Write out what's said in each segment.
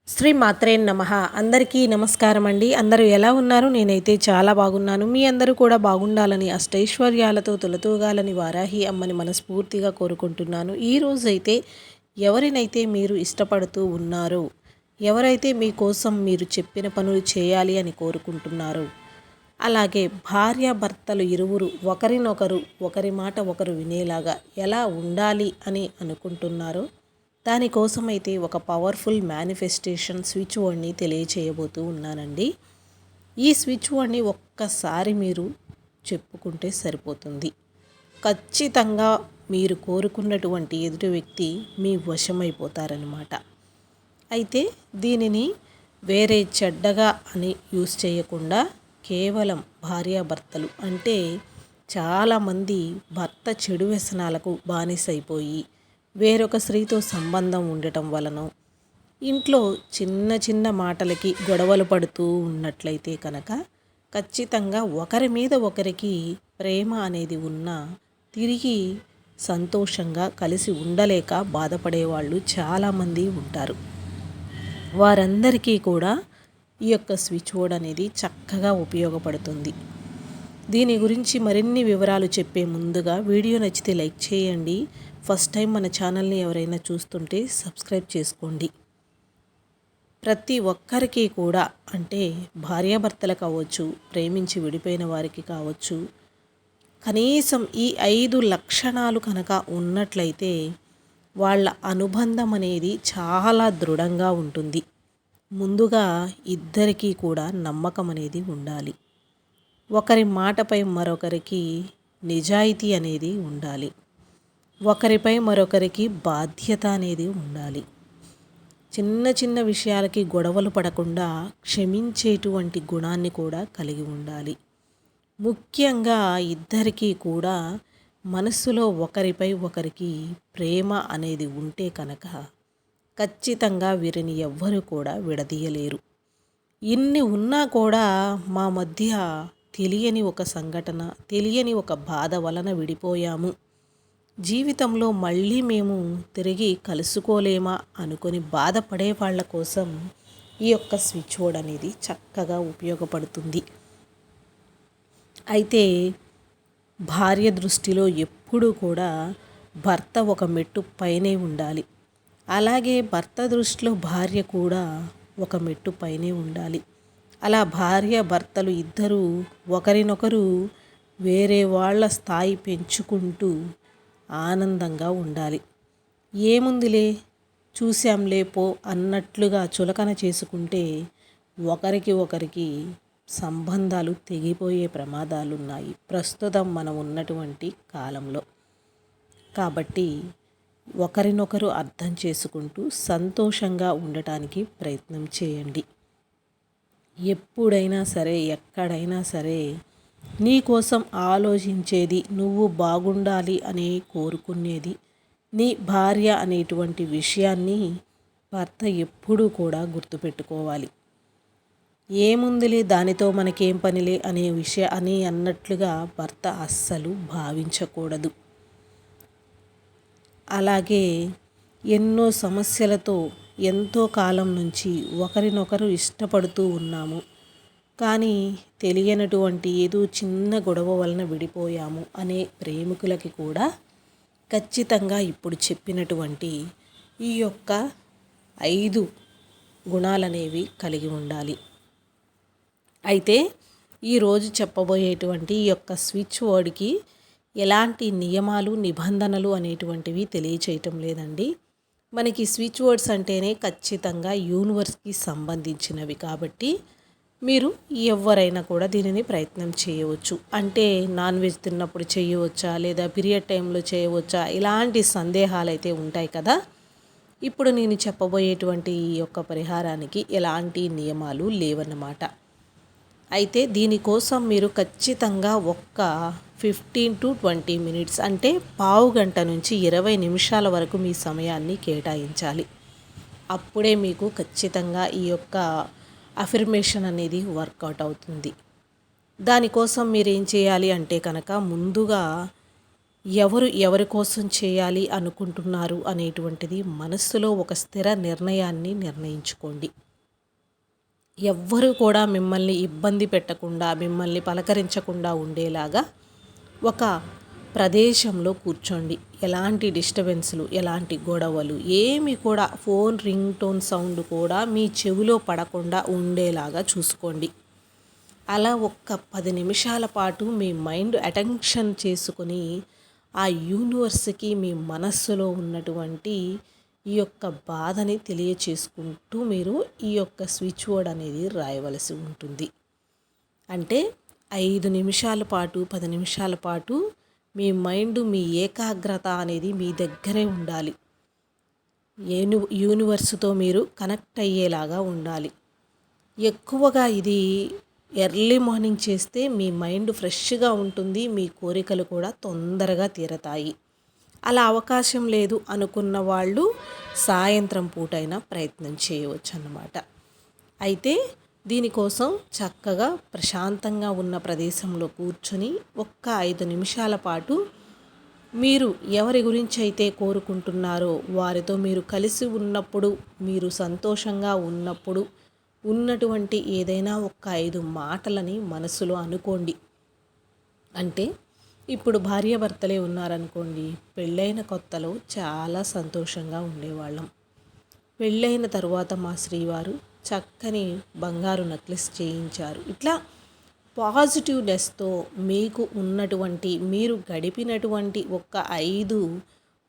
శ్రీ మాత్రే నమః. అందరికీ నమస్కారం అండి. అందరూ ఎలా ఉన్నారు? నేనైతే చాలా బాగున్నాను. మీ అందరూ కూడా బాగుండాలని, అష్టైశ్వర్యాలతో తులతూగాలని వారాహి అమ్మని మనస్ఫూర్తిగా కోరుకుంటున్నాను. ఈరోజైతే ఎవరినైతే మీరు ఇష్టపడుతూ ఉన్నారో, ఎవరైతే మీకోసం మీరు చెప్పిన పనులు చేయాలి అని కోరుకుంటున్నారో, అలాగే భార్యాభర్తలు ఇరువురు ఒకరినొకరు, ఒకరి మాట ఒకరు వినేలాగా ఎలా ఉండాలి అని అనుకుంటున్నారో, దానికోసమైతే ఒక పవర్ఫుల్ మేనిఫెస్టేషన్ స్విచ్ వర్డ్ని తెలియచేయబోతూ ఉన్నానండి. ఈ స్విచ్ వర్డ్ని ఒక్కసారి మీరు చెప్పుకుంటే సరిపోతుంది. ఖచ్చితంగా మీరు కోరుకున్నటువంటి ఎదుటి వ్యక్తి మీ వశమైపోతారనమాట. అయితే దీనిని వేరే చెడ్డగా అని యూస్ చేయకుండా కేవలం భార్యాభర్తలు అంటే చాలామంది భర్త చెడు వ్యసనాలకు బానిసైపోయి వేరొక స్త్రీతో సంబంధం ఉండటం వలన ఇంట్లో చిన్న చిన్న మాటలకి గొడవలు పడుతూ ఉన్నట్లయితే కనుక ఖచ్చితంగా ఒకరి మీద ఒకరికి ప్రేమ అనేది ఉన్నా తిరిగి సంతోషంగా కలిసి ఉండలేక బాధపడేవాళ్ళు చాలామంది ఉంటారు. వారందరికీ కూడా ఈ యొక్క స్విచ్ బోర్డ్ అనేది చక్కగా ఉపయోగపడుతుంది. దీని గురించి మరిన్ని వివరాలు చెప్పే ముందుగా వీడియో నచ్చితే లైక్ చేయండి. ఫస్ట్ టైం మన ఛానల్ని ఎవరైనా చూస్తుంటే సబ్స్క్రైబ్ చేసుకోండి. ప్రతి ఒక్కరికి కూడా అంటే భార్యాభర్తలు కావచ్చు, ప్రేమించి విడిపోయిన వారికి కావచ్చు, కనీసం ఈ 5 లక్షణాలు కనుక ఉన్నట్లయితే వాళ్ళ అనుబంధం అనేది చాలా దృఢంగా ఉంటుంది. ముందుగా ఇద్దరికీ కూడా నమ్మకం అనేది ఉండాలి. ఒకరి మాటపై మరొకరికి నిజాయితీ అనేది ఉండాలి. ఒకరిపై మరొకరికి బాధ్యత అనేది ఉండాలి. చిన్న చిన్న విషయాలకి గొడవలు పడకుండా క్షమించేటువంటి గుణాన్ని కూడా కలిగి ఉండాలి. ముఖ్యంగా ఇద్దరికీ కూడా మనస్సులో ఒకరిపై ఒకరికి ప్రేమ అనేది ఉంటే కనుక ఖచ్చితంగా వీరిని ఎవ్వరూ కూడా విడదీయలేరు. ఇన్ని ఉన్నా కూడా మా మధ్య తెలియని ఒక సంఘటన, తెలియని ఒక బాధ వలన విడిపోయాము, జీవితంలో మళ్ళీ మేము తిరిగి కలుసుకోలేమా అనుకొని బాధపడే వాళ్ళ కోసం ఈ యొక్క స్విచ్ బోర్డ్ అనేది చక్కగా ఉపయోగపడుతుంది. అయితే భార్య దృష్టిలో ఎప్పుడూ కూడా భర్త ఒక మెట్టు పైనే ఉండాలి. అలాగే భర్త దృష్టిలో భార్య కూడా ఒక మెట్టు పైనే ఉండాలి. అలా భార్య భర్తలు ఇద్దరూ ఒకరినొకరు వేరే వాళ్ళ స్థాయి పెంచుకుంటూ ఆనందంగా ఉండాలి. ఏముందిలే చూశాంలే పో అన్నట్లుగా చులకన చేసుకుంటే ఒకరికి ఒకరికి సంబంధాలు తెగిపోయే ప్రమాదాలు ఉన్నాయి ప్రస్తుతం మనం ఉన్నటువంటి కాలంలో. కాబట్టి ఒకరినొకరు అర్థం చేసుకుంటూ సంతోషంగా ఉండటానికి ప్రయత్నం చేయండి. ఎప్పుడైనా సరే, ఎక్కడైనా సరే నీ కోసం ఆలోచించేది, నువ్వు బాగుండాలి అని కోరుకునేది నీ భార్య అనేటువంటి విషయాన్ని భర్త ఎప్పుడూ కూడా గుర్తుపెట్టుకోవాలి. ఏముందిలే దానితో మనకేం పనిలే అనే విషయాన్ని అన్నట్లుగా భర్త అస్సలు భావించకూడదు. అలాగే ఎన్నో సమస్యలతో ఎంతో కాలం నుంచి ఒకరినొకరు ఇష్టపడుతూ ఉన్నాము, కానీ తెలియనటువంటి ఏదో చిన్న గొడవ వలన విడిపోయాము అనే ప్రేమికులకి కూడా ఖచ్చితంగా ఇప్పుడు చెప్పినటువంటి ఈ యొక్క 5 గుణాలనేవి కలిగి ఉండాలి. అయితే ఈరోజు చెప్పబోయేటువంటి ఈ యొక్క స్విచ్ వర్డ్కి ఎలాంటి నియమాలు, నిబంధనలు అనేటువంటివి తెలియచేయటం లేదండి. మనకి స్విచ్ వర్డ్స్ అంటేనే ఖచ్చితంగా యూనివర్స్కి సంబంధించినవి కాబట్టి మీరు ఎవరైనా కూడా దీనిని ప్రయత్నం చేయవచ్చు. అంటే నాన్ వెజ్ తిన్నప్పుడు చేయవచ్చా, లేదా పీరియడ్ టైంలో చేయవచ్చా, ఇలాంటి సందేహాలు అయితే ఉంటాయి కదా. ఇప్పుడు నేను చెప్పబోయేటువంటి ఈ యొక్క పరిహారానికి ఎలాంటి నియమాలు లేవన్నమాట. అయితే దీనికోసం మీరు ఖచ్చితంగా ఒక్క 15 to 20 మినిట్స్ అంటే పావు గంట నుంచి 20 నిమిషాల వరకు మీ సమయాన్ని కేటాయించాలి. అప్పుడే మీకు ఖచ్చితంగా ఈ యొక్క అఫర్మేషన్ అనేది వర్కౌట్ అవుతుంది. దానికోసం మీరు ఏం చేయాలి అంటే కనుక ముందుగా ఎవరు ఎవరి కోసం చేయాలి అనుకుంటున్నారు అనేటువంటిది మనస్సులో ఒక స్థిర నిర్ణయాన్ని నిర్ణయించుకోండి. ఎవ్వరూ కూడా మిమ్మల్ని ఇబ్బంది పెట్టకుండా, మిమ్మల్ని పలకరించకుండా ఉండేలాగా ఒక ప్రదేశంలో కూర్చోండి. ఎలాంటి డిస్టర్బెన్స్లు, ఎలాంటి గొడవలు ఏమి కూడా, ఫోన్ రింగ్ టోన్ సౌండ్ కూడా మీ చెవిలో పడకుండా ఉండేలాగా చూసుకోండి. అలా ఒక్క 10 నిమిషాల పాటు మీ మైండ్ అటెన్షన్ చేసుకుని ఆ యూనివర్స్కి మీ మనస్సులో ఉన్నటువంటి ఈ యొక్క బాధని తెలియచేసుకుంటూ మీరు ఈ యొక్క స్విచ్ వర్డ్ అనేది రాయవలసి ఉంటుంది. అంటే 5 నిమిషాల పాటు, 10 నిమిషాల పాటు మీ మైండ్, మీ ఏకాగ్రత అనేది మీ దగ్గరే ఉండాలి. యూనివర్స్తో మీరు కనెక్ట్ అయ్యేలాగా ఉండాలి. ఎక్కువగా ఇది ఎర్లీ మార్నింగ్ చేస్తే మీ మైండ్ ఫ్రెష్గా ఉంటుంది. మీ కోరికలు కూడా తొందరగా తీరతాయి. అలా అవకాశం లేదు అనుకున్న వాళ్ళు సాయంత్రం పూటైనా ప్రయత్నం చేయవచ్చు అన్నమాట. అయితే దీనికోసం చక్కగా ప్రశాంతంగా ఉన్న ప్రదేశంలో కూర్చొని ఒక్క 5 నిమిషాల పాటు మీరు ఎవరి గురించి అయితే కోరుకుంటున్నారో వారితో మీరు కలిసి ఉన్నప్పుడు, మీరు సంతోషంగా ఉన్నప్పుడు ఉన్నటువంటి ఏదైనా ఒక 5 మాటలని మనసులో అనుకోండి. అంటే ఇప్పుడు భార్యాభర్తలే ఉన్నారనుకోండి, పెళ్ళైన కొత్తలో చాలా సంతోషంగా ఉండేవాళ్ళం. పెళ్ళైన తర్వాత మా శ్రీవారు చక్కని బంగారు నెక్లెస్ చేయించారు. ఇట్లా పాజిటివ్నెస్తో మీకు ఉన్నటువంటి, మీరు గడిపినటువంటి ఒక 5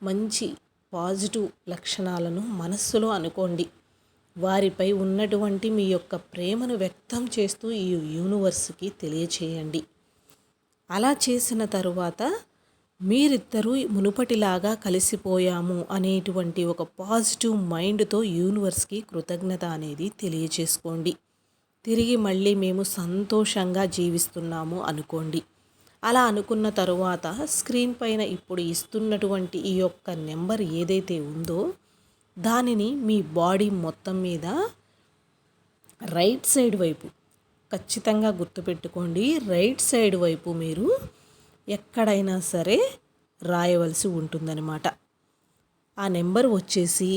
మంచి పాజిటివ్ లక్షణాలను మనస్సులో అనుకోండి. వారిపై ఉన్నటువంటి మీ యొక్క ప్రేమను వ్యక్తం చేస్తూ ఈ యూనివర్స్కి తెలియచేయండి. అలా చేసిన తరువాత మీరిద్దరూ మునుపటిలాగా కలిసిపోయాము అనేటువంటి ఒక పాజిటివ్ మైండ్తో యూనివర్స్కి కృతజ్ఞత అనేది తెలియచేసుకోండి. తిరిగి మళ్ళీ మేము సంతోషంగా జీవిస్తున్నాము అనుకోండి. అలా అనుకున్న తరువాత స్క్రీన్ పైన ఇప్పుడు ఇస్తున్నటువంటి ఈ యొక్క నెంబర్ ఏదైతే ఉందో దానిని మీ బాడీ మొత్తం మీద రైట్ సైడ్ వైపు ఖచ్చితంగా గుర్తుపెట్టుకోండి. రైట్ సైడ్ వైపు మీరు ఎక్కడైనా సరే రాయవలసి ఉంటుందన్నమాట. ఆ నెంబర్ వచ్చేసి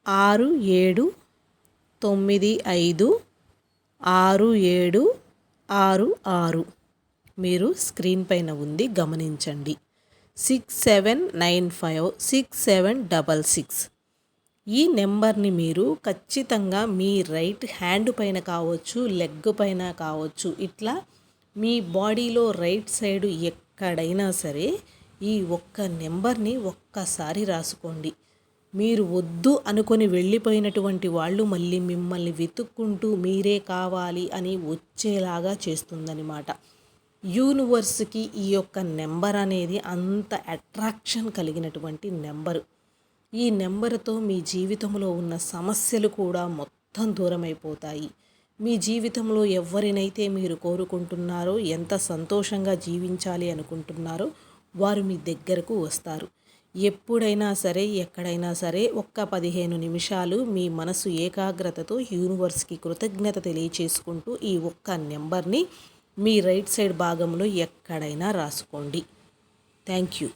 67956766. మీరు స్క్రీన్ పైన ఉంది గమనించండి. 67956766. ఈ నెంబర్ని మీరు ఖచ్చితంగా మీ రైట్ హ్యాండ్ పైన కావచ్చు, లెగ్ పైన కావచ్చు, ఇట్లా మీ బాడీలో రైట్ సైడ్ ఎక్కడైనా సరే ఈ ఒక్క నెంబర్ని ఒక్కసారి రాసుకోండి. మీరు వద్దు అనుకొని వెళ్ళిపోయినటువంటి వాళ్ళు మళ్ళీ మిమ్మల్ని వెతుక్కుంటూ మీరే కావాలి అని వచ్చేలాగా చేస్తుందన్నమాట. యూనివర్స్కి ఈ యొక్క నెంబర్ అనేది అంత అట్రాక్షన్ కలిగినటువంటి నెంబరు. ఈ నెంబర్తో మీ జీవితంలో ఉన్న సమస్యలు కూడా మొత్తం దూరమైపోతాయి. మీ జీవితంలో ఎవరినైతే మీరు కోరుకుంటున్నారో, ఎంత సంతోషంగా జీవించాలి అనుకుంటున్నారో వారు మీ దగ్గరకు వస్తారు. ఎప్పుడైనా సరే, ఎక్కడైనా సరే ఒక్క 15 నిమిషాలు మీ మనసు ఏకాగ్రతతో యూనివర్స్కి కృతజ్ఞత తెలియచేసుకుంటూ ఈ ఒక్క నెంబర్ని మీ రైట్ సైడ్ భాగంలో ఎక్కడైనా రాసుకోండి. Thank you.